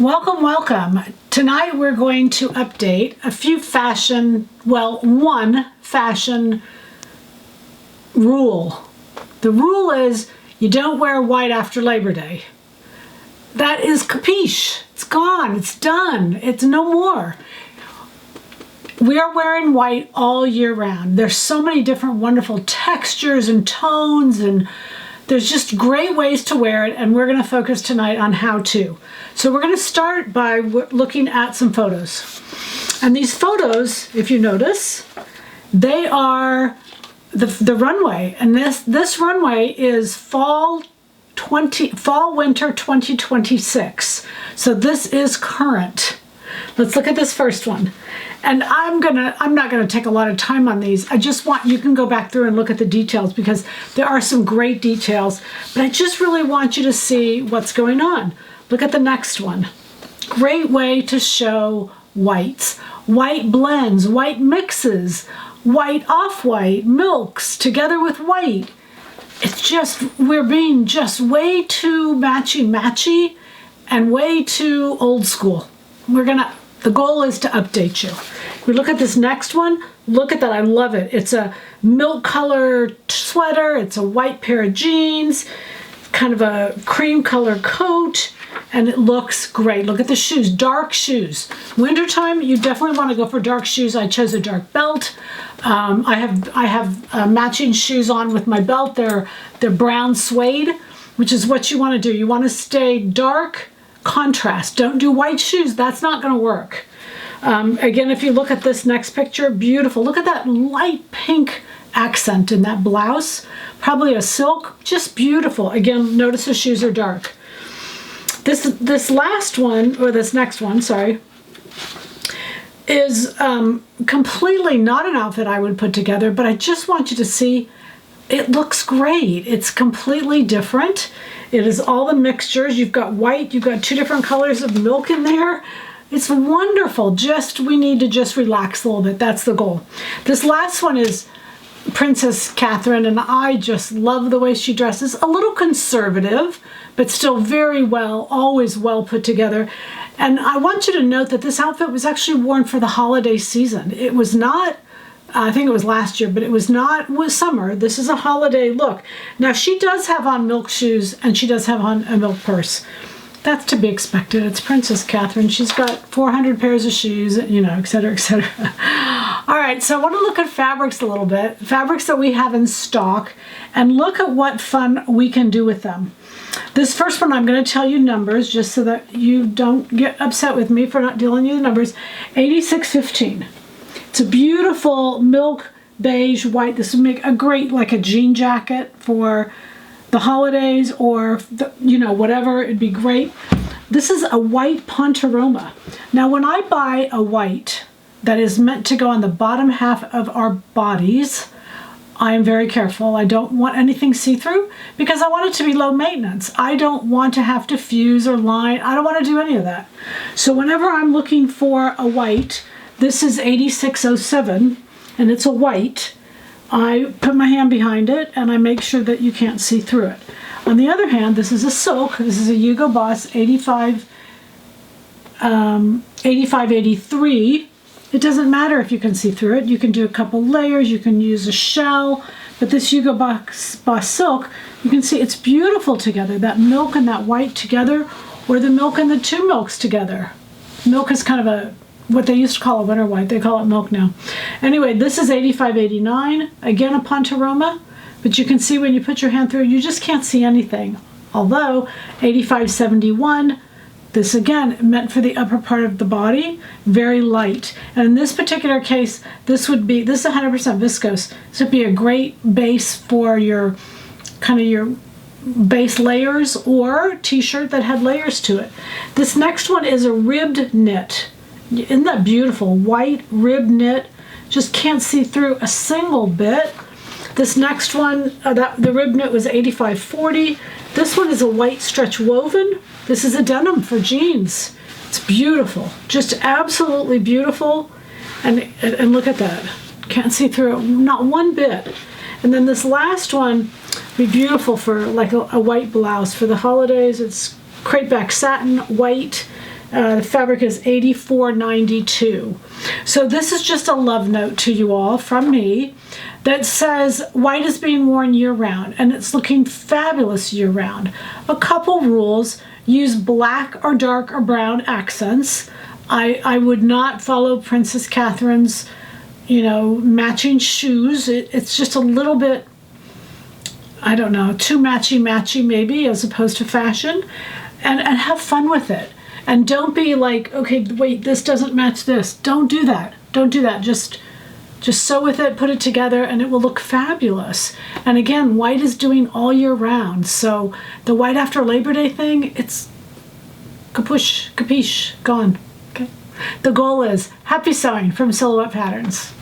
Welcome, welcome. Tonight we're going to update a few one fashion rule. The rule is you don't wear white after Labor Day. That is capiche. It's gone. It's done. It's no more. We are wearing white all year round. There's so many different wonderful textures and tones, and there's just great ways to wear it, and we're going to focus tonight on how to. So we're going to start by looking at some photos. And these photos, if you notice, they are the runway. And this runway is fall winter 2026. So this is current. Let's look at this first one. And I'm not gonna take a lot of time on these. I just want, you can go back through and look at the details because there are some great details, but I just really want you to see what's going on. Look at the next one. Great way to show whites. White blends, white mixes, white off-white, milks together with white. It's just, we're being just way too matchy and way too old school. The goal is to update you. We look at this next one. Look at that, I love it. It's a milk color sweater. It's a white pair of jeans, kind of a cream color coat, and it looks great. Look at the shoes, dark shoes. Wintertime, you definitely want to go for dark shoes. I chose a dark belt. I have matching shoes on with my belt. They're brown suede, which is what you want to do. You want to stay dark, contrast. Don't do white shoes. That's not going to work. Again, if you look at this next picture, beautiful. Look at that light pink accent in that blouse. Probably a silk, just beautiful. Again, notice the shoes are dark. This last one, or this next one, sorry, is completely not an outfit I would put together, but I just want you to see it looks great. It's completely different. It is all the mixtures. You've got white, you've got two different colors of milk in there. It's wonderful. We need to just relax a little bit. That's the goal. This last one is Princess Catherine, and I just love the way she dresses. A little conservative, but still very well, always well put together. And I want you to note that this outfit was actually worn for the holiday season. It was not, I think it was last year, but it was summer. This is a holiday look. Now she does have on milk shoes and she does have on a milk purse. That's to be expected. It's Princess Catherine. She's got 400 pairs of shoes, you know, et cetera, et cetera. All right, so I want to look at fabrics a little bit, fabrics that we have in stock, and look at what fun we can do with them. This first one, I'm going to tell you numbers just so that you don't get upset with me for not telling you the numbers. 8615. It's a beautiful milk beige white. This would make a great, like a jean jacket for the holidays or, whatever. It'd be great. This is a white pontoroma. Now, when I buy a white that is meant to go on the bottom half of our bodies, I am very careful. I don't want anything see-through because I want it to be low maintenance. I don't want to have to fuse or line. I don't want to do any of that. So whenever I'm looking for a white, this is 8607 and it's a white. I put my hand behind it and I make sure that you can't see through it. On the other hand, this is a silk. This is a Hugo Boss 8583. It doesn't matter if you can see through it. You can do a couple layers. You can use a shell. But this Hugo Boss silk, you can see it's beautiful together. That milk and that white together, or the milk and the two milks together. Milk is kind of what they used to call a winter white. They call it milk now. Anyway, this is 8589. Again, a pontoroma. But you can see when you put your hand through, you just can't see anything. Although 8571, this again meant for the upper part of the body, very light. And in this particular case, this is 100% viscose. This would be a great base for your base layers or t-shirt that had layers to it. This next one is a ribbed knit. Isn't that beautiful? White ribbed knit. Just can't see through a single bit. This next one, the rib knit was 8540. This one is a white stretch woven. This is a denim for jeans. It's beautiful, just absolutely beautiful. And look at that. Can't see through it, not one bit. And then this last one would be beautiful for like a white blouse for the holidays. It's crepe back satin, white. The fabric is 84.92. So this is just a love note to you all from me that says white is being worn year-round, and it's looking fabulous year-round. A couple rules: use black or dark or brown accents. I would not follow Princess Catherine's, matching shoes. It's just a little bit, I don't know, too matchy maybe, as opposed to fashion. And have fun with it. And don't be like, okay, wait, this doesn't match this. Don't do that. Don't do that. Just sew with it, put it together, and it will look fabulous. And again, white is doing all year round. So the white after Labor Day thing, it's capiche, gone. Okay. The goal is happy sewing from Silhouette Patterns.